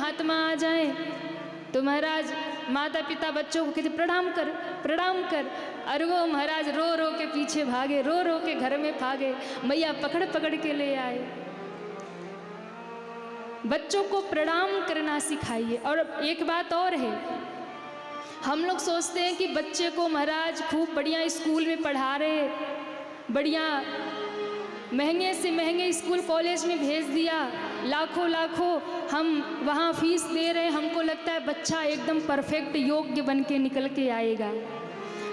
महात्मा आ जाएं तो महाराज माता पिता बच्चों को कहते प्रणाम कर प्रणाम कर, और वो महाराज रो रो के पीछे भागे, रो रो के घर में भागे, मैया पकड़ पकड़ के ले आए। बच्चों को प्रणाम करना सिखाइए। और एक बात और है, हम लोग सोचते हैं कि बच्चे को महाराज खूब बढ़िया स्कूल में पढ़ा रहे, बढ़िया महंगे से महंगे स्कूल कॉलेज में भेज दिया, लाखों लाखों हम वहाँ फीस दे रहे हैं, हमको लगता है बच्चा एकदम परफेक्ट योग्य बन के निकल के आएगा।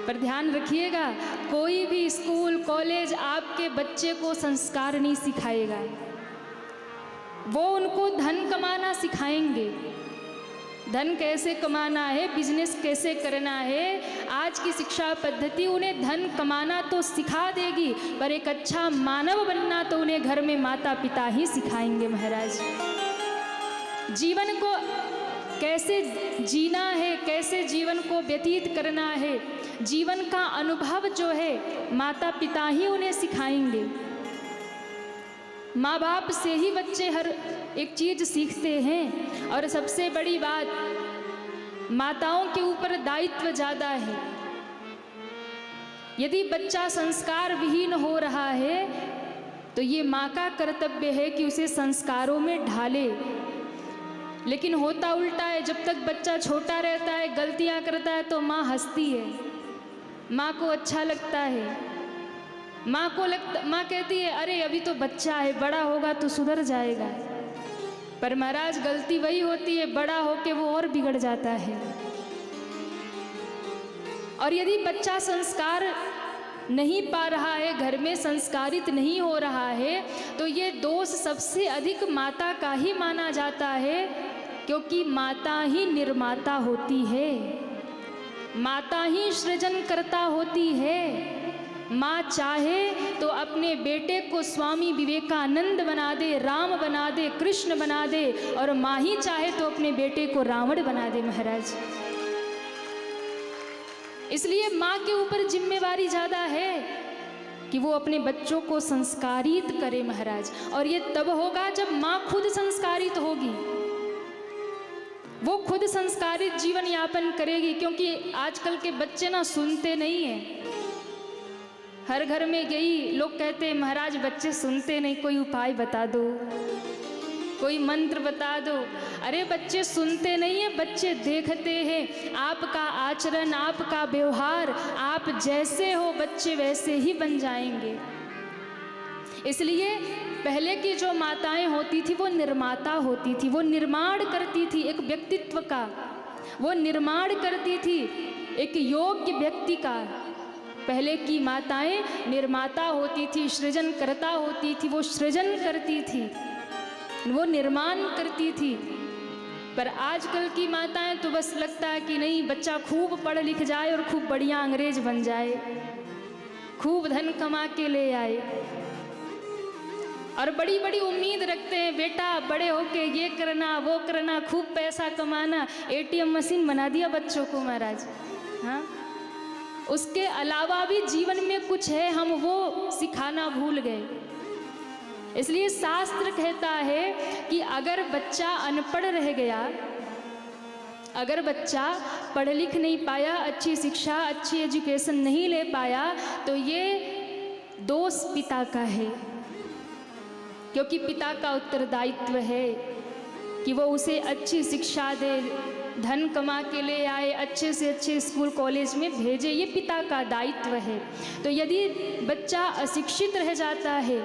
पर ध्यान रखिएगा, कोई भी स्कूल कॉलेज आपके बच्चे को संस्कार नहीं सिखाएगा, वो उनको धन कमाना सिखाएंगे। धन कैसे कमाना है, बिजनेस कैसे करना है, आज की शिक्षा पद्धति उन्हें धन कमाना तो सिखा देगी, पर एक अच्छा मानव बनना तो उन्हें घर में माता पिता ही सिखाएंगे महाराज। जीवन को कैसे जीना है, कैसे जीवन को व्यतीत करना है, जीवन का अनुभव जो है माता पिता ही उन्हें सिखाएंगे। माँ बाप से ही बच्चे हर एक चीज़ सीखते हैं। और सबसे बड़ी बात, माताओं के ऊपर दायित्व ज़्यादा है। यदि बच्चा संस्कार विहीन हो रहा है तो ये माँ का कर्तव्य है कि उसे संस्कारों में ढाले। लेकिन होता उल्टा है, जब तक बच्चा छोटा रहता है, गलतियाँ करता है तो माँ हंसती है, माँ को अच्छा लगता है, माँ कहती है अरे अभी तो बच्चा है, बड़ा होगा तो सुधर जाएगा। पर महाराज गलती वही होती है, बड़ा होके वो और बिगड़ जाता है। और यदि बच्चा संस्कार नहीं पा रहा है, घर में संस्कारित नहीं हो रहा है, तो ये दोष सबसे अधिक माता का ही माना जाता है, क्योंकि माता ही निर्माता होती है, माता ही सृजनकर्ता होती है। माँ चाहे तो अपने बेटे को स्वामी विवेकानंद बना दे, राम बना दे, कृष्ण बना दे, और माँ ही चाहे तो अपने बेटे को रावण बना दे महाराज। इसलिए माँ के ऊपर जिम्मेवारी ज़्यादा है कि वो अपने बच्चों को संस्कारित करे महाराज। और ये तब होगा जब माँ खुद संस्कारित होगी, वो खुद संस्कारित जीवन यापन करेगी। क्योंकि आजकल के बच्चे ना सुनते नहीं हैं। हर घर में यही लोग कहते हैं महाराज बच्चे सुनते नहीं, कोई उपाय बता दो, कोई मंत्र बता दो। अरे बच्चे सुनते नहीं है, बच्चे देखते हैं आपका आचरण, आपका व्यवहार, आप जैसे हो बच्चे वैसे ही बन जाएंगे। इसलिए पहले की जो माताएं होती थी वो निर्माता होती थी, वो निर्माण करती थी एक व्यक्तित्व का, वो निर्माण करती थी एक योग्य व्यक्ति का। पहले की माताएं निर्माता होती थी, सृजनकर्ता होती थी, वो सृजन करती थी, वो निर्माण करती थी। पर आजकल की माताएं तो बस लगता है कि नहीं, बच्चा खूब पढ़ लिख जाए और खूब बढ़िया अंग्रेज बन जाए, खूब धन कमा के ले आए, और बड़ी बड़ी उम्मीद रखते हैं बेटा बड़े होके ये करना वो करना, खूब पैसा कमाना। एटीएम मशीन बना दिया बच्चों को महाराज। हाँ, उसके अलावा भी जीवन में कुछ है, हम वो सिखाना भूल गए। इसलिए शास्त्र कहता है कि अगर बच्चा अनपढ़ रह गया, अगर बच्चा पढ़ लिख नहीं पाया, अच्छी शिक्षा अच्छी एजुकेशन नहीं ले पाया, तो ये दोष पिता का है। क्योंकि पिता का उत्तरदायित्व है कि वो उसे अच्छी शिक्षा दे, धन कमा के ले आए, अच्छे से अच्छे स्कूल कॉलेज में भेजे, ये पिता का दायित्व है। तो यदि बच्चा अशिक्षित रह जाता है,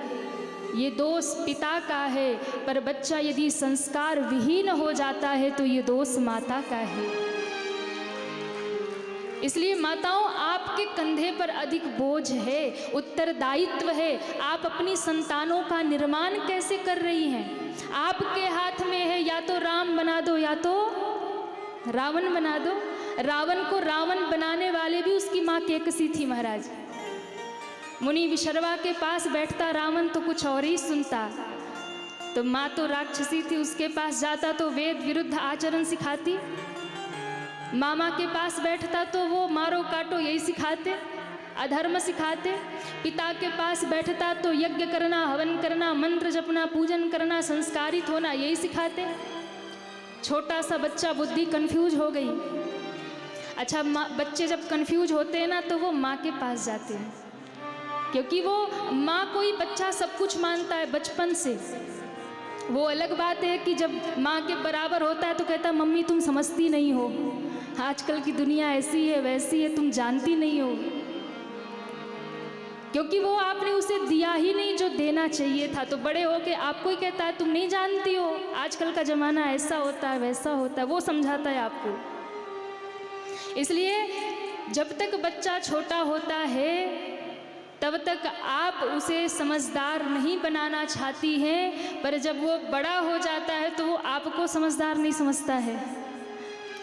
ये दोष पिता का है। पर बच्चा यदि संस्कार विहीन हो जाता है तो ये दोष माता का है। इसलिए माताओं, आपके कंधे पर अधिक बोझ है, उत्तरदायित्व है। आप अपनी संतानों का निर्माण कैसे कर रही हैं? आपके हाथ में है, या तो राम बना दो या तो रावण बना दो। रावण को रावण बनाने वाले भी उसकी माँ केकसी थी महाराज। मुनि विशर्वा के पास बैठता रावण तो कुछ और ही सुनता, तो माँ तो राक्षसी थी, उसके पास जाता तो वेद विरुद्ध आचरण सिखाती। मामा के पास बैठता तो वो मारो काटो यही सिखाते, अधर्म सिखाते। पिता के पास बैठता तो यज्ञ करना, हवन करना, मंत्र जपना, पूजन करना, संस्कारित होना यही सिखाते। छोटा सा बच्चा बुद्धि कंफ्यूज हो गई। अच्छा, बच्चे जब कंफ्यूज होते हैं ना तो वो माँ के पास जाते हैं, क्योंकि वो माँ को ही बच्चा सब कुछ मानता है बचपन से। वो अलग बात है कि जब माँ के बराबर होता है तो कहता है मम्मी तुम समझती नहीं हो, आजकल की दुनिया ऐसी है वैसी है, तुम जानती नहीं हो, क्योंकि वो आपने उसे दिया ही नहीं जो देना चाहिए था। तो बड़े होके आपको ही कहता है तुम नहीं जानती हो, आजकल का ज़माना ऐसा होता है वैसा होता है, वो समझाता है आपको। इसलिए जब तक बच्चा छोटा होता है तब तक आप उसे समझदार नहीं बनाना चाहती हैं, पर जब वो बड़ा हो जाता है तो वो आपको समझदार नहीं समझता है,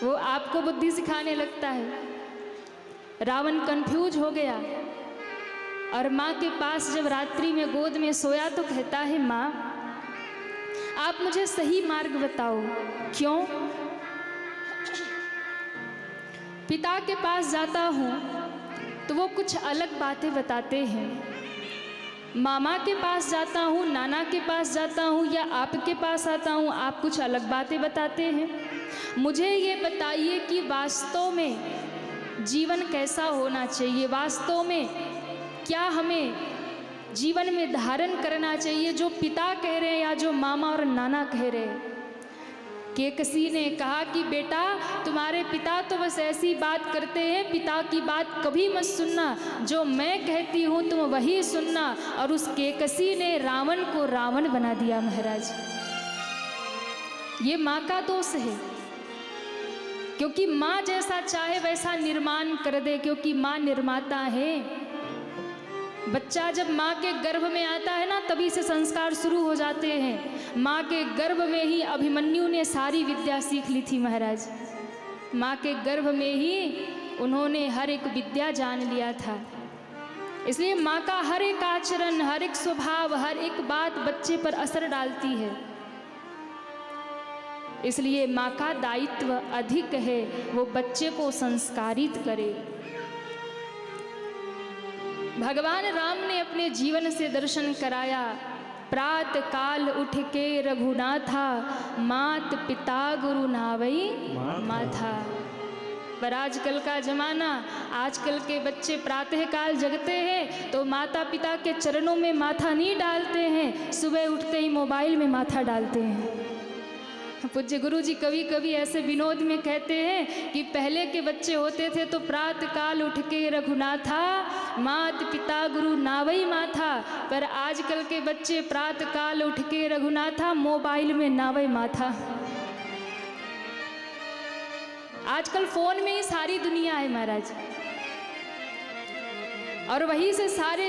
वो आपको बुद्धि सिखाने लगता है। रावण कंफ्यूज हो गया और माँ के पास जब रात्रि में गोद में सोया तो कहता है माँ आप मुझे सही मार्ग बताओ। क्यों? पिता के पास जाता हूँ तो वो कुछ अलग बातें बताते हैं, मामा के पास जाता हूँ, नाना के पास जाता हूँ या आपके पास आता हूँ, आप कुछ अलग बातें बताते हैं। मुझे ये बताइए कि वास्तव में जीवन कैसा होना चाहिए, वास्तव में क्या हमें जीवन में धारण करना चाहिए, जो पिता कह रहे हैं या जो मामा और नाना कह रहे हैं। केकसी ने कहा कि बेटा तुम्हारे पिता तो बस ऐसी बात करते हैं, पिता की बात कभी मत सुनना, जो मैं कहती हूँ तुम वही सुनना। और उस केकसी ने रावण को रावण बना दिया महाराज। ये माँ का दोष है, क्योंकि माँ जैसा चाहे वैसा निर्माण कर दे, क्योंकि माँ निर्माता है। बच्चा जब माँ के गर्भ में आता है ना तभी से संस्कार शुरू हो जाते हैं। माँ के गर्भ में ही अभिमन्यु ने सारी विद्या सीख ली थी महाराज, माँ के गर्भ में ही उन्होंने हर एक विद्या जान लिया था। इसलिए माँ का हर एक आचरण, हर एक स्वभाव, हर एक बात बच्चे पर असर डालती है। इसलिए माँ का दायित्व अधिक है, वो बच्चे को संस्कारित करे। भगवान राम ने अपने जीवन से दर्शन कराया। प्रात काल उठ के रघुनाथा, मात पिता गुरु नावई माथा। पर आजकल का जमाना, आजकल के बच्चे प्रातः काल जगते हैं तो माता पिता के चरणों में माथा नहीं डालते हैं, सुबह उठते ही मोबाइल में माथा डालते हैं। पूज्य गुरु जी कभी कभी ऐसे विनोद में कहते हैं कि पहले के बच्चे होते थे तो प्रातः काल उठ के रघुनाथा, मात पिता गुरु नावई माथा। पर आजकल के बच्चे प्रातः काल उठ के रघुनाथा, मोबाइल में नावई माथा। आजकल फोन में ही सारी दुनिया है महाराज, और वहीं से सारे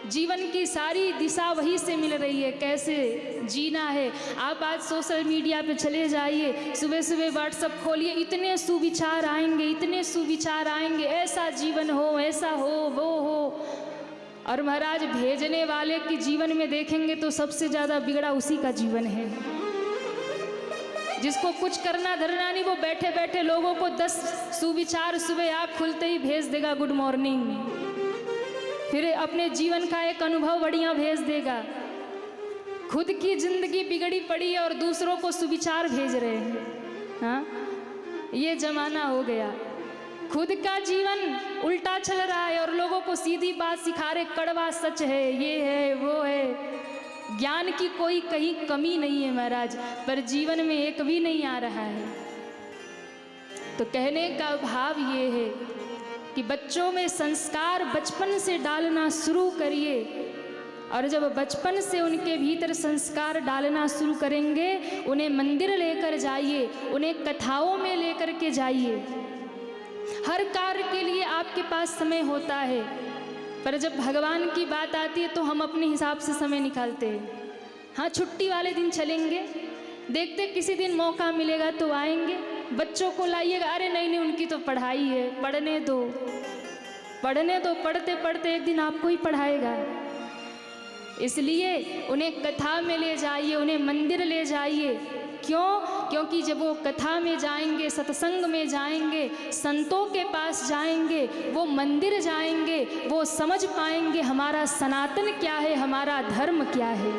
जीवन की सारी दिशा वहीं से मिल रही है, कैसे जीना है। आप आज सोशल मीडिया पे चले जाइए, सुबह सुबह व्हाट्सएप खोलिए, इतने सुविचार आएंगे, इतने सुविचार आएंगे, ऐसा जीवन हो, ऐसा हो, वो हो। और महाराज भेजने वाले के जीवन में देखेंगे तो सबसे ज़्यादा बिगड़ा उसी का जीवन है। जिसको कुछ करना धरना नहीं, वो बैठे बैठे लोगों को 10 सुविचार सुबह आँख खुलते ही भेज देगा गुड मॉर्निंग, फिर अपने जीवन का एक अनुभव बढ़िया भेज देगा। खुद की जिंदगी बिगड़ी पड़ी है और दूसरों को सुविचार भेज रहे हैं। हाँ, ये जमाना हो गया। खुद का जीवन उल्टा चल रहा है और लोगों को सीधी बात सिखा रहे, कड़वा सच है, ये है, वो है। ज्ञान की कोई कहीं कमी नहीं है महाराज, पर जीवन में एक भी नहीं आ रहा है। तो कहने का भाव ये है कि बच्चों में संस्कार बचपन से डालना शुरू करिए, और जब बचपन से उनके भीतर संस्कार डालना शुरू करेंगे, उन्हें मंदिर लेकर जाइए, उन्हें कथाओं में लेकर के जाइए। हर कार्य के लिए आपके पास समय होता है, पर जब भगवान की बात आती है तो हम अपने हिसाब से समय निकालते हैं। हाँ, छुट्टी वाले दिन चलेंगे, देखते किसी दिन मौका मिलेगा तो आएंगे। बच्चों को लाइएगा, अरे नहीं नहीं उनकी तो पढ़ाई है, पढ़ने दो, पढ़ने दो, पढ़ते पढ़ते एक दिन आपको ही पढ़ाएगा। इसलिए उन्हें कथा में ले जाइए, उन्हें मंदिर ले जाइए। क्यों? क्योंकि जब वो कथा में जाएंगे, सत्संग में जाएंगे, संतों के पास जाएंगे, वो मंदिर जाएंगे, वो समझ पाएंगे हमारा सनातन क्या है, हमारा धर्म क्या है।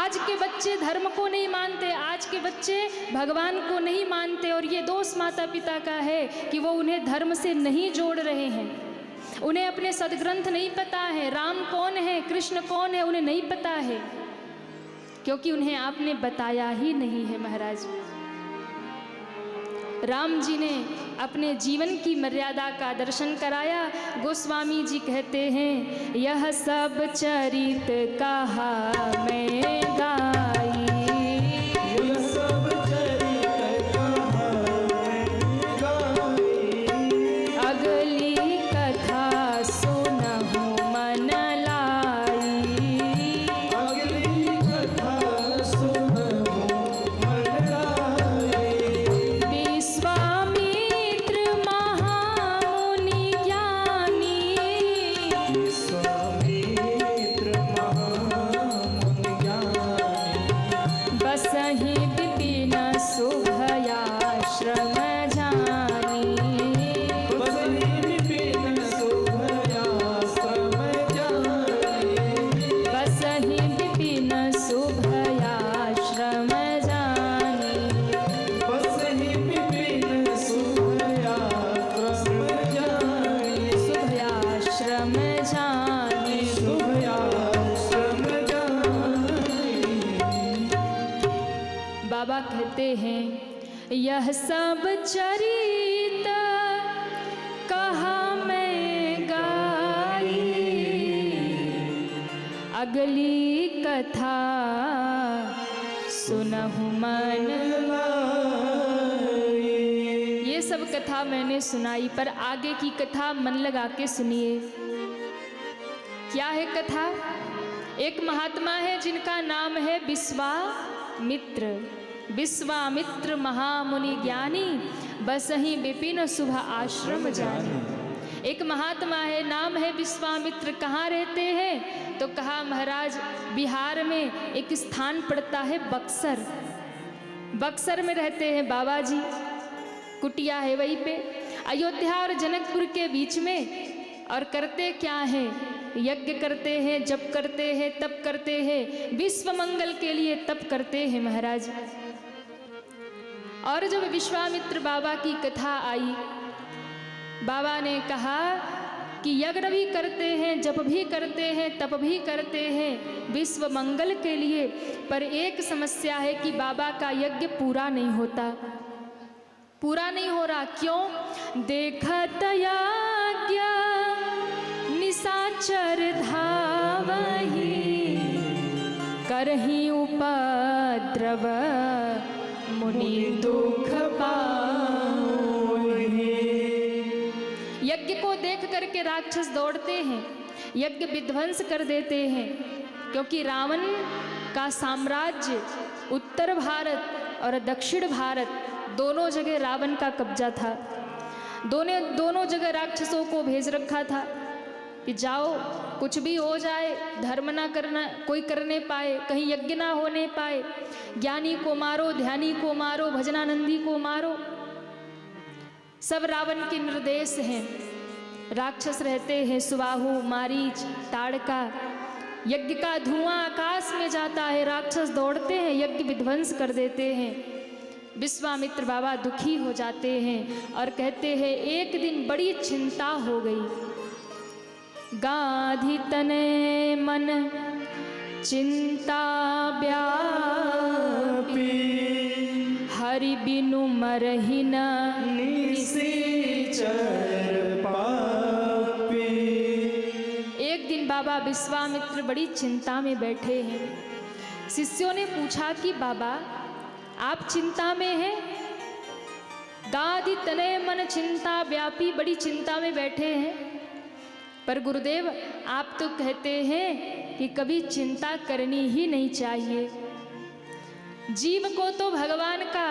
आज के बच्चे धर्म को नहीं मानते, आज के बच्चे भगवान को नहीं मानते, और ये दोष माता पिता का है कि वो उन्हें धर्म से नहीं जोड़ रहे हैं। उन्हें अपने सदग्रंथ नहीं पता है, राम कौन है, कृष्ण कौन है, उन्हें नहीं पता है, क्योंकि उन्हें आपने बताया ही नहीं है महाराज। राम जी ने अपने जीवन की मर्यादा का दर्शन कराया। गोस्वामी जी कहते हैं, यह सब चरित कहा मैं गाई, यह सब चरित कहा मैं गाई, अगली कथा सुनहु मन लाई, अगली कथा सुनहु मन लाई। विश्वामित्र महामुनि ज्ञानी, विश्वामित्र महामुनि ज्ञानी, बसहि विपिन शुभयाश्रम जानी, बसहि विपिन शुभयाश्रम जानी, बसहि विपिन शुभयाश्रम जानी, बसहि विपिन शुभयाश्रम जानी, शुभयाश्रम जानी। शुभयाश्रम जानी। बाबा कहते हैं, यह सब चरित कहा मैं गाई, अगली कथा सुनहु मन। ये सब कथा मैंने सुनाई, पर आगे की कथा मन लगा के सुनिए। क्या है कथा? एक महात्मा है जिनका नाम है विश्वामित्र। विश्वामित्र महामुनि ज्ञानी, बसहि विपिन शुभ आश्रम जानी। एक महात्मा है, नाम है विश्वामित्र। कहाँ रहते हैं? तो कहा महाराज, बिहार में एक स्थान पड़ता है बक्सर। बक्सर में रहते हैं बाबा जी, कुटिया है वहीं पे, अयोध्या और जनकपुर के बीच में। और करते क्या हैं? यज्ञ करते हैं, जप करते हैं, तप करते हैं, विश्व मंगल के लिए तप करते हैं महाराज। और जब विश्वामित्र बाबा की कथा आई, बाबा ने कहा कि यज्ञ भी करते हैं, जप भी करते हैं, तप भी करते हैं विश्व मंगल के लिए, पर एक समस्या है कि बाबा का यज्ञ पूरा नहीं होता। पूरा नहीं हो रहा। क्यों? देखत यज्ञ निशाचर धावहि, करहि उपद्रव मुनि दुख पावहि। यज्ञ को देख करके राक्षस दौड़ते हैं, यज्ञ विध्वंस कर देते हैं, क्योंकि रावण का साम्राज्य उत्तर भारत और दक्षिण भारत दोनों जगह रावण का कब्जा था। दोनों जगह राक्षसों को भेज रखा था कि जाओ, कुछ भी हो जाए, धर्म ना करना कोई करने पाए, कहीं यज्ञ ना होने पाए, ज्ञानी को मारो, ध्यानी को मारो, भजनानंदी को मारो। सब रावण के निर्देश हैं। राक्षस रहते हैं सुबाहु, मारीच, ताड़का। यज्ञ का धुआं आकाश में जाता है, राक्षस दौड़ते हैं, यज्ञ विध्वंस कर देते हैं। विश्वामित्र बाबा दुखी हो जाते हैं और कहते हैं, एक दिन बड़ी चिंता हो गई। गाधी तने मन चिंता व्यापी, हरि बिनु मरहि न निशाचर पापी। एक दिन बाबा विश्वामित्र बड़ी चिंता में बैठे हैं। शिष्यों ने पूछा कि बाबा आप चिंता में हैं? गाधी तने मन चिंता व्यापी, बड़ी चिंता में बैठे हैं। पर गुरुदेव आप तो कहते हैं कि कभी चिंता करनी ही नहीं चाहिए। जीव को तो भगवान का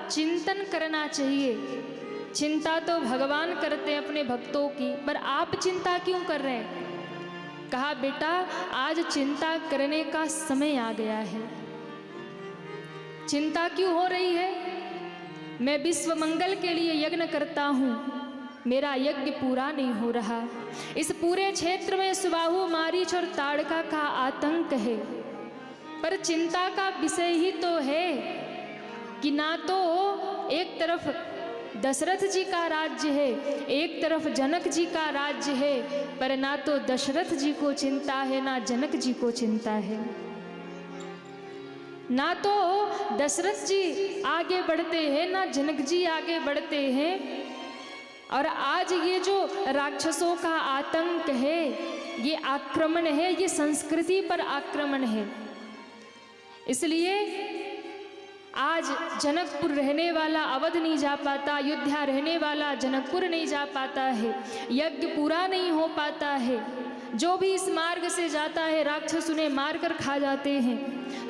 चिंतन करना चाहिए। चिंता तो भगवान करते हैं अपने भक्तों की, पर आप चिंता क्यों कर रहे हैं? कहा बेटा आज चिंता करने का समय आ गया है। चिंता क्यों हो रही है? मैं विश्व मंगल के लिए यज्ञ करता हूँ, मेरा यज्ञ पूरा नहीं हो रहा। इस पूरे क्षेत्र में सुबाहु, मारीच और ताड़का का आतंक है, पर चिंता का विषय ही तो है कि ना तो एक तरफ दशरथ जी का राज्य है, एक तरफ जनक जी का राज्य है, पर ना तो दशरथ जी को चिंता है ना जनक जी को चिंता है। ना तो दशरथ जी आगे बढ़ते हैं ना जनक जी आगे बढ़ते हैं। और आज ये जो राक्षसों का आतंक है, ये आक्रमण है, ये संस्कृति पर आक्रमण है। इसलिए आज जनकपुर रहने वाला अवध नहीं जा पाता, अयोध्या रहने वाला जनकपुर नहीं जा पाता है, यज्ञ पूरा नहीं हो पाता है। जो भी इस मार्ग से जाता है राक्षस उन्हें मारकर खा जाते हैं,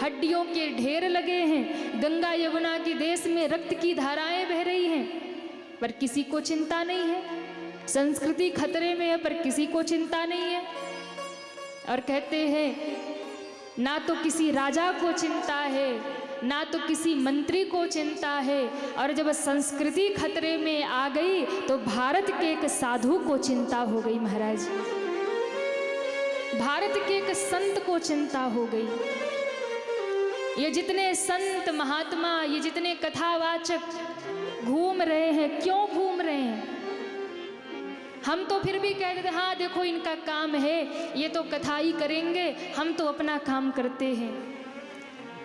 हड्डियों के ढेर लगे हैं, गंगा यमुना के देश में रक्त की धाराएं बह रही हैं, पर किसी को चिंता नहीं है। संस्कृति खतरे में है पर किसी को चिंता नहीं है। और कहते हैं ना तो किसी राजा को चिंता है ना तो किसी मंत्री को चिंता है। और जब संस्कृति खतरे में आ गई तो भारत के एक साधु को चिंता हो गई महाराज, भारत के एक संत को चिंता हो गई। ये जितने संत महात्मा, ये जितने कथावाचक घूम रहे हैं, क्यों घूम रहे हैं? हम तो फिर भी कह देते हाँ देखो इनका काम है, ये तो कथा ही करेंगे, हम तो अपना काम करते हैं।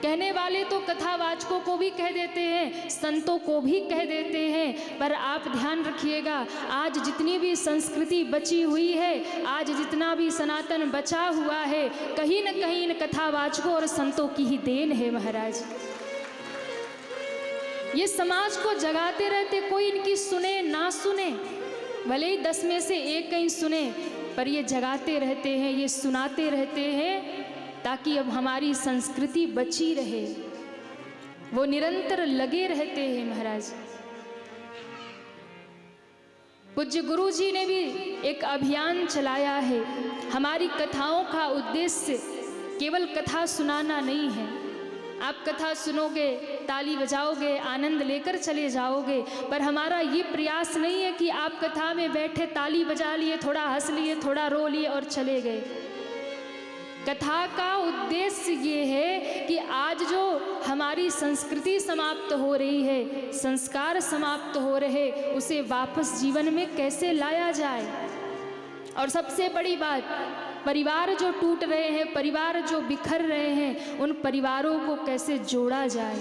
कहने वाले तो कथावाचकों को भी कह देते हैं, संतों को भी कह देते हैं, पर आप ध्यान रखिएगा आज जितनी भी संस्कृति बची हुई है, आज जितना भी सनातन बचा हुआ है, कहीं न कहीं इन कथावाचकों और संतों की ही देन है महाराज। ये समाज को जगाते रहते, कोई इनकी सुने ना सुने, भले ही 10 में से 1 कहीं सुने, पर ये जगाते रहते हैं, ये सुनाते रहते हैं ताकि अब हमारी संस्कृति बची रहे। वो निरंतर लगे रहते हैं महाराज। पूज्य गुरु जी ने भी एक अभियान चलाया है। हमारी कथाओं का उद्देश्य केवल कथा सुनाना नहीं है। आप कथा सुनोगे, ताली बजाओगे, आनंद लेकर चले जाओगे, पर हमारा ये प्रयास नहीं है कि आप कथा में बैठे ताली बजा लिए, थोड़ा हंस लिए, थोड़ा रो लिए और चले गए। कथा का उद्देश्य ये है कि आज जो हमारी संस्कृति समाप्त हो रही है, संस्कार समाप्त हो रहे, उसे वापस जीवन में कैसे लाया जाए। और सबसे बड़ी बात, परिवार जो टूट रहे हैं, परिवार जो बिखर रहे हैं, उन परिवारों को कैसे जोड़ा जाए।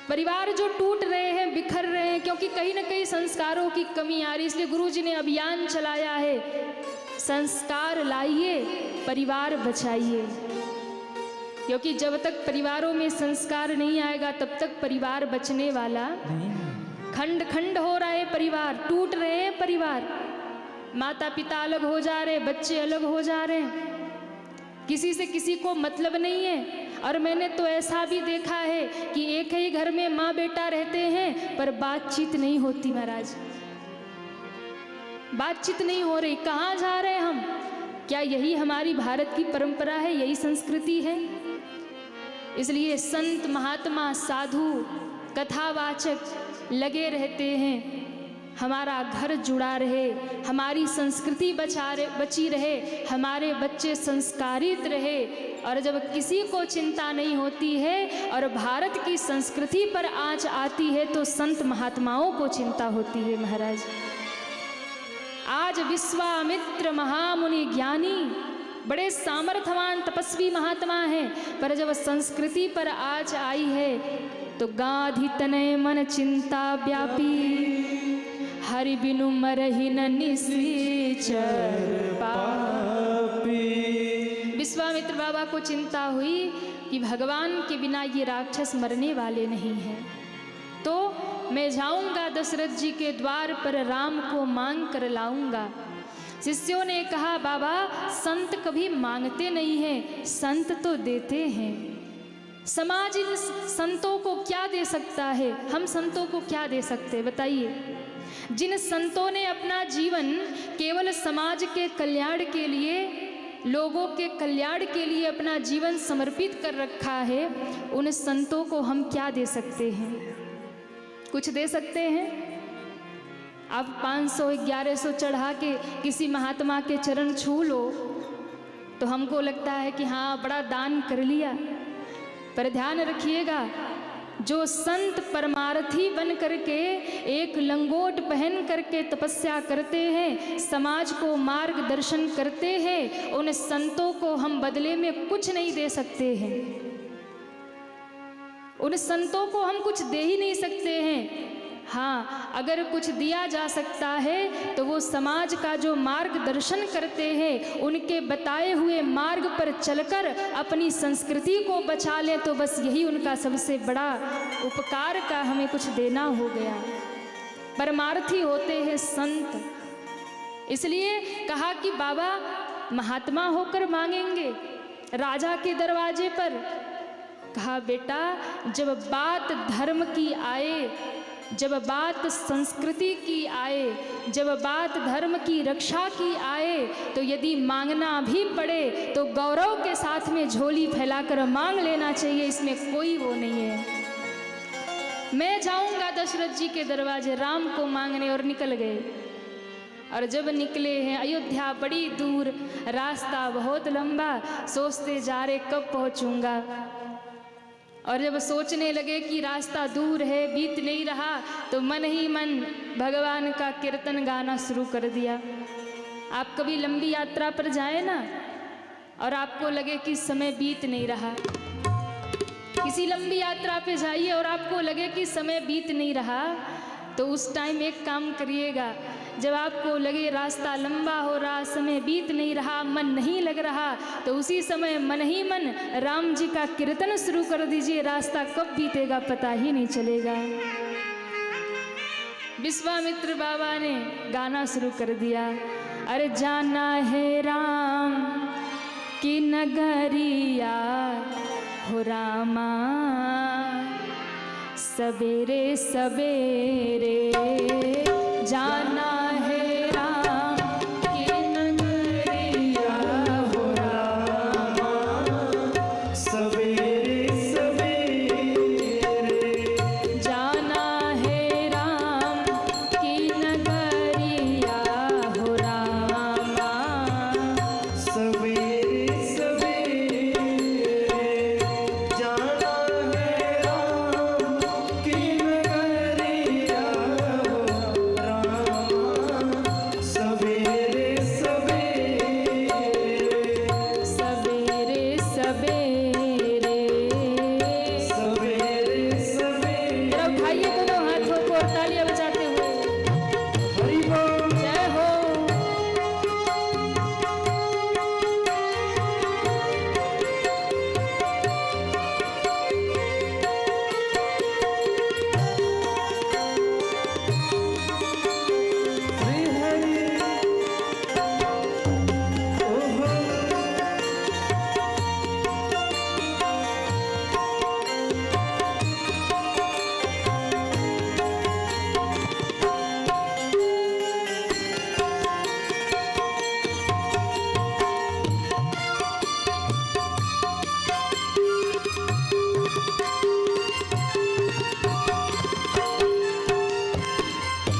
परिवार जो टूट रहे हैं, बिखर रहे हैं, क्योंकि कहीं ना कहीं संस्कारों की कमी आ रही, इसलिए गुरु जी ने अभियान चलाया है, संस्कार लाइए, परिवार बचाइए। क्योंकि जब तक परिवारों में संस्कार नहीं आएगा तब तक परिवार बचने वाला नहीं। खंड खंड हो रहा है परिवार, टूट रहे हैं परिवार, माता पिता अलग हो जा रहे, बच्चे अलग हो जा रहे हैं, किसी से किसी को मतलब नहीं है। और मैंने तो ऐसा भी देखा है कि एक ही घर में माँ बेटा रहते हैं पर बातचीत नहीं होती महाराज, बातचीत नहीं हो रही। कहाँ जा रहे हैं हम? क्या यही हमारी भारत की परंपरा है, यही संस्कृति है? इसलिए संत महात्मा साधु कथावाचक लगे रहते हैं, हमारा घर जुड़ा रहे, हमारी संस्कृति बची रहे, हमारे बच्चे संस्कारित रहे। और जब किसी को चिंता नहीं होती है और भारत की संस्कृति पर आँच आती है तो संत महात्माओं को चिंता होती है महाराज। आज विश्वामित्र महामुनि ज्ञानी बड़े सामर्थ्यवान तपस्वी महात्मा हैं, पर जब संस्कृति पर आँच आई है तो गाधि तनय मन चिंता व्यापी, हरि बिनु मरहि न निश्चर पापी। विश्वामित्र बाबा को चिंता हुई कि भगवान के बिना ये राक्षस मरने वाले नहीं हैं, तो मैं जाऊंगा दशरथ जी के द्वार पर, राम को मांग कर लाऊंगा। शिष्यों ने कहा बाबा संत कभी मांगते नहीं हैं, संत तो देते हैं। समाज इन संतों को क्या दे सकता है? हम संतों को क्या दे सकते हैं बताइए? जिन संतों ने अपना जीवन केवल समाज के कल्याण के लिए, लोगों के कल्याण के लिए अपना जीवन समर्पित कर रखा है, उन संतों को हम क्या दे सकते हैं? कुछ दे सकते हैं? आप 500 1100 चढ़ा के किसी महात्मा के चरण छू लो, तो हमको लगता है कि हाँ बड़ा दान कर लिया। पर ध्यान रखिएगा, जो संत परमार्थी बन करके एक लंगोट पहन करके तपस्या करते हैं, समाज को मार्गदर्शन करते हैं, उन संतों को हम बदले में कुछ नहीं दे सकते हैं। उन संतों को हम कुछ दे ही नहीं सकते हैं। हाँ, अगर कुछ दिया जा सकता है तो वो समाज का जो मार्गदर्शन करते हैं, उनके बताए हुए मार्ग पर चलकर अपनी संस्कृति को बचा लें, तो बस यही उनका सबसे बड़ा उपकार का हमें कुछ देना हो गया। परमार्थी होते हैं संत। इसलिए कहा कि बाबा महात्मा होकर मांगेंगे राजा के दरवाजे पर। कहा बेटा, जब बात धर्म की आए, जब बात संस्कृति की आए, जब बात धर्म की रक्षा की आए, तो यदि मांगना भी पड़े तो गौरव के साथ में झोली फैलाकर मांग लेना चाहिए, इसमें कोई वो नहीं है। मैं जाऊंगा दशरथ जी के दरवाजे राम को मांगने, और निकल गए। और जब निकले हैं अयोध्या बड़ी दूर, रास्ता बहुत लंबा, सोचते जा रहे कब पहुंचूंगा। और जब सोचने लगे कि रास्ता दूर है, बीत नहीं रहा, तो मन ही मन भगवान का कीर्तन गाना शुरू कर दिया। आप कभी लंबी यात्रा पर जाए ना, और आपको लगे कि समय बीत नहीं रहा। किसी लंबी यात्रा पे जाइए और आपको लगे कि समय बीत नहीं रहा, तो उस टाइम एक काम करिएगा, जब आपको लगे रास्ता लंबा हो रहा, समय बीत नहीं रहा, मन नहीं लग रहा, तो उसी समय मन ही मन राम जी का कीर्तन शुरू कर दीजिए। रास्ता कब बीतेगा पता ही नहीं चलेगा। विश्वामित्र बाबा ने गाना शुरू कर दिया, अरे जाना है राम की नगरिया हो रामा, सवेरे सवेरे जाना है राम की नगरिया हो रामा, सवेरे सवेरे जाना है राम की नगरिया हो रामा, सवेरे सवेरे जाना है राम की नगरिया हो रामा, सवेरे सवेरे सवेरे सवेरे सवेरे सवेरे। तरफ उठाइए दोनों हाथों को और तालियां बजाते हुए हरि बोल। जय हो। श्री हरि ओहो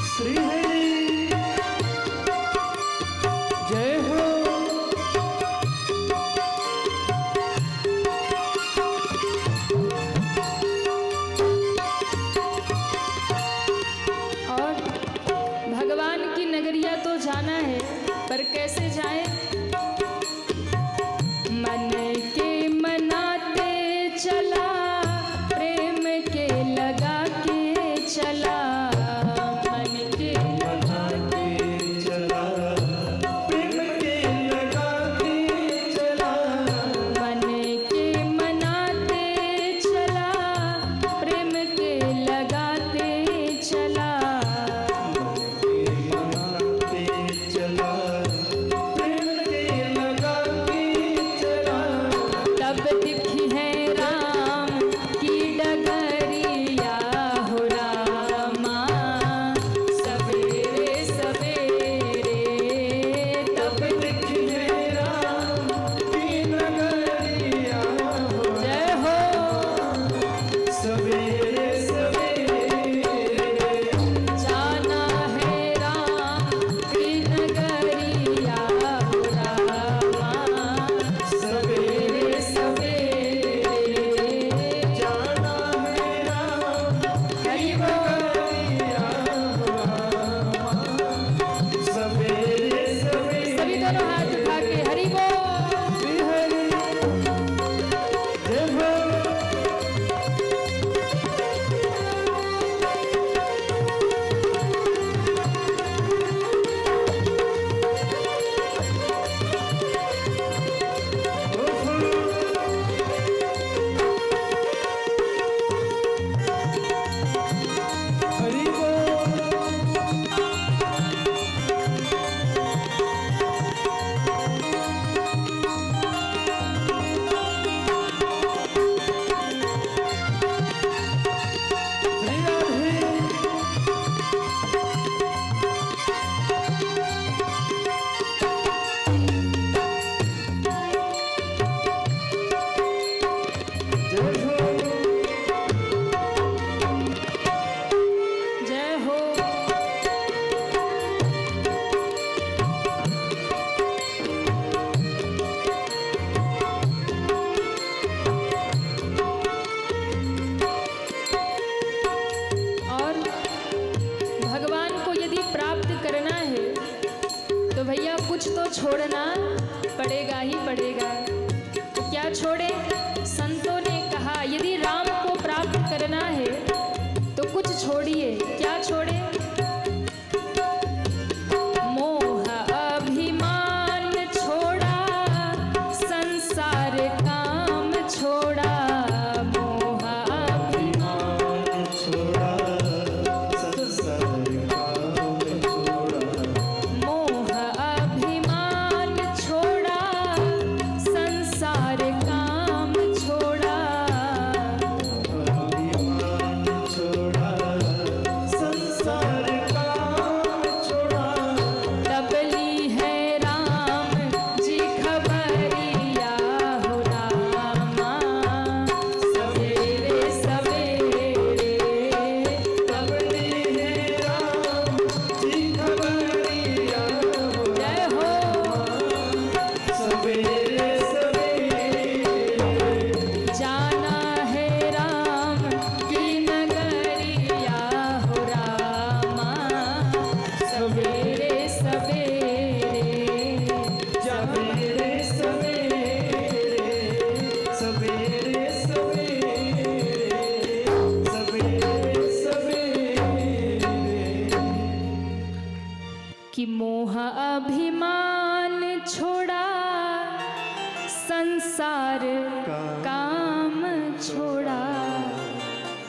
श्री हरि जय हो। और भगवान की नगरिया तो जाना है, पर कैसे जाए? मन के मनाते चला, प्रेम के लगा के चला, मन के मनाते चला, प्रेम के लगा के चला, मन के मनाते चला, प्रेम के लगाते चला, मनाते चला, प्रेम के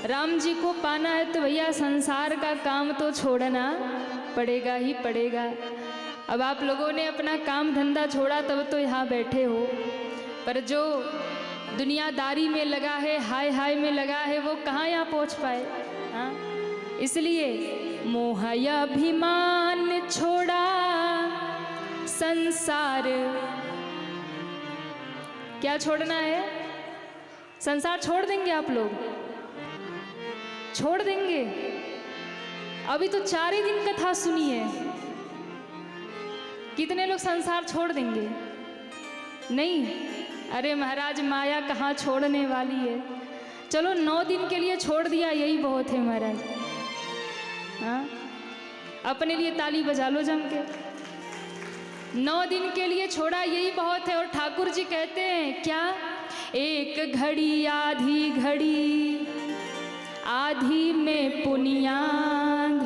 राम जी को पाना है तो भैया संसार का काम तो छोड़ना पड़ेगा ही पड़ेगा। अब आप लोगों ने अपना काम धंधा छोड़ा तब तो यहाँ बैठे हो, पर जो दुनियादारी में लगा है, हाय हाय में लगा है, वो कहाँ यहाँ पहुँच पाए। हाँ, इसलिए मोह अभिमान छोड़ा संसार, क्या छोड़ना है? संसार छोड़ देंगे आप लोग? छोड़ देंगे? अभी तो 4 ही दिन कथा सुनी है, कितने लोग संसार छोड़ देंगे? नहीं, अरे महाराज माया कहाँ छोड़ने वाली है। चलो 9 दिन के लिए छोड़ दिया, यही बहुत है महाराज। हाँ, अपने लिए ताली बजा लो जम के। 9 दिन के लिए छोड़ा, यही बहुत है। और ठाकुर जी कहते हैं क्या? एक घड़ी आधी घड़ी, आधी में पुनियाध।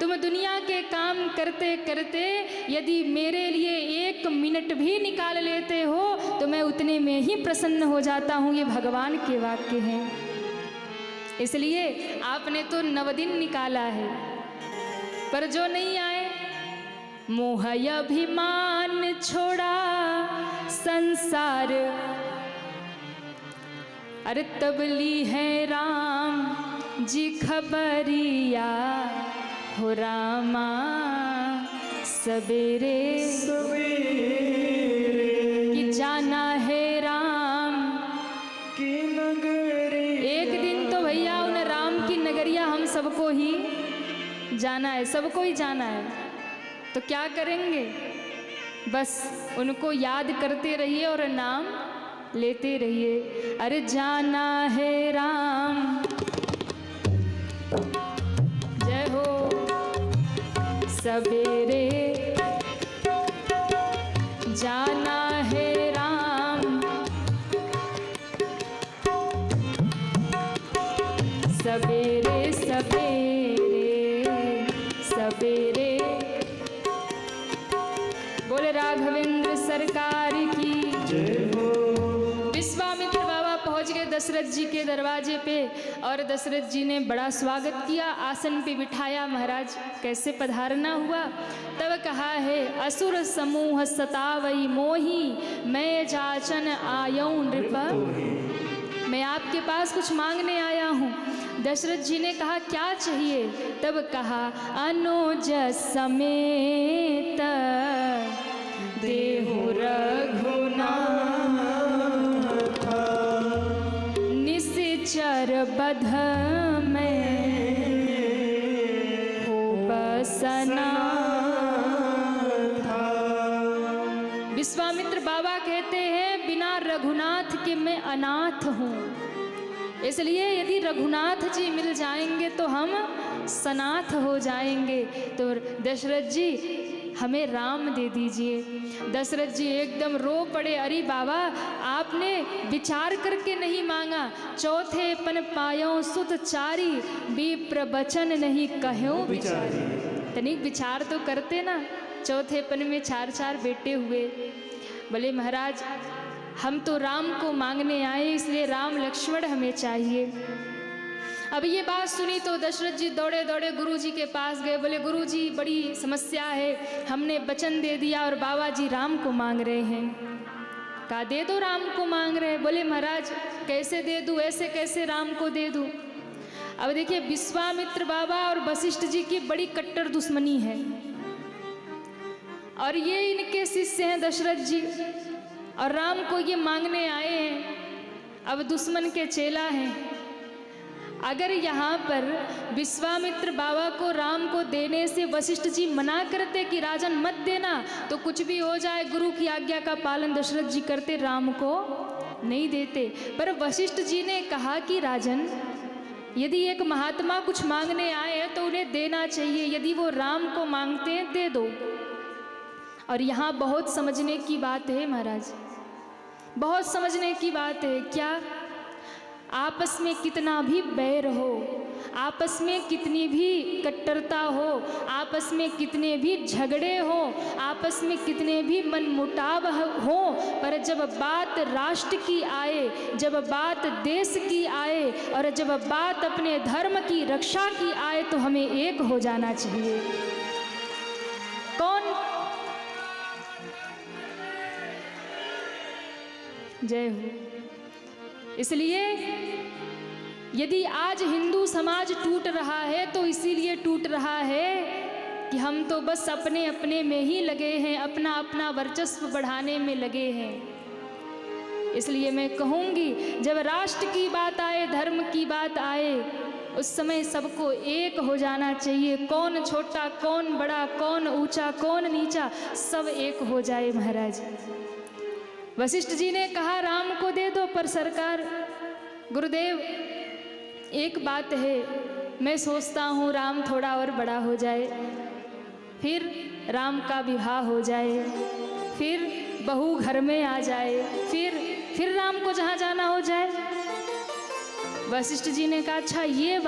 तुम दुनिया के काम करते करते यदि मेरे लिए 1 मिनट भी निकाल लेते हो तो मैं उतने में ही प्रसन्न हो जाता हूँ। ये भगवान के वाक्य हैं। इसलिए आपने तो 9 दिन निकाला है, पर जो नहीं आए, मोह अभिमान छोड़ा संसार, अरे तब ली है राम जी खबरिया, हो रामा सवेरे कि जाना है राम की नगरी। एक दिन तो भैया उन राम की नगरिया हम सबको ही जाना है, सबको ही जाना है। तो क्या करेंगे? बस उनको याद करते रहिए और नाम लेते रहिए। अरे जाना है राम, जय हो सवेरे, जाना है राम सवेरे सवेरे सवेरे। बोले राघवेंद्र सरकार की जय हो। विश्वामित्र बाबा पहुंच गए दशरथ जी के दरवाजे पे और दशरथ जी ने बड़ा स्वागत किया, आसन पे बिठाया। महाराज कैसे पधारना हुआ? तब कहा है, असुर समूह सतावई मोही, मैं जाचन आयऊ नृप। मैं आपके पास कुछ मांगने आया हूँ। दशरथ जी ने कहा क्या चाहिए? तब कहा, अनुज समेत देहु रघुनाथ, निश्चर बध में हो बसना। विश्वामित्र बाबा कहते हैं, बिना रघुनाथ के मैं अनाथ हूँ, इसलिए यदि रघुनाथ जी मिल जाएंगे तो हम सनाथ हो जाएंगे। तो दशरथ जी हमें राम दे दीजिए। दशरथ जी एकदम रो पड़े, अरे बाबा आपने विचार करके नहीं मांगा। चौथे पन पायों सुत चारी, विप्र बचन नहीं कह्यों बिचारी। तनिक विचार तो करते ना। चौथे पन में 4 बेटे हुए। बोले महाराज हम तो राम को मांगने आए, इसलिए राम लक्ष्मण हमें चाहिए। अब ये बात सुनी तो दशरथ जी दौड़े दौड़े गुरु जी के पास गए। बोले गुरु जी बड़ी समस्या है, हमने वचन दे दिया और बाबा जी राम को मांग रहे हैं। कहा दे दो, राम को मांग रहे हैं। बोले महाराज कैसे दे दूँ, ऐसे कैसे राम को दे दूँ? अब देखिए विश्वामित्र बाबा और वशिष्ठ जी की बड़ी कट्टर दुश्मनी है और ये इनके शिष्य हैं दशरथ जी, और राम को ये मांगने आए हैं। अब दुश्मन के चेला हैं। अगर यहाँ पर विश्वामित्र बाबा को राम को देने से वशिष्ठ जी मना करते कि राजन मत देना, तो कुछ भी हो जाए गुरु की आज्ञा का पालन दशरथ जी करते, राम को नहीं देते। पर वशिष्ठ जी ने कहा कि राजन यदि एक महात्मा कुछ मांगने आए हैं तो उन्हें देना चाहिए, यदि वो राम को मांगते हैं दे दो। और यहाँ बहुत समझने की बात है महाराज, बहुत समझने की बात है। क्या आपस में कितना भी बैर हो, आपस में कितनी भी कट्टरता हो, आपस में कितने भी झगड़े हो, आपस में कितने भी मनमुटाव हो, पर जब बात राष्ट्र की आए, जब बात देश की आए और जब बात अपने धर्म की रक्षा की आए तो हमें एक हो जाना चाहिए। कौन? जय हो। इसलिए यदि आज हिंदू समाज टूट रहा है तो इसीलिए टूट रहा है कि हम तो बस अपने अपने में ही लगे हैं, अपना अपना वर्चस्व बढ़ाने में लगे हैं। इसलिए मैं कहूँगी, जब राष्ट्र की बात आए, धर्म की बात आए, उस समय सबको एक हो जाना चाहिए। कौन छोटा, कौन बड़ा, कौन ऊंचा, कौन नीचा, सब एक हो जाए महाराज। वशिष्ठ जी ने कहा राम को दे दो, पर सरकार गुरुदेव एक बात है, मैं सोचता हूँ राम थोड़ा और बड़ा हो जाए, फिर राम का विवाह हो जाए, फिर बहू घर में आ जाए, फिर राम को जहाँ जाना हो जाए। वशिष्ठ जी ने कहा अच्छा ये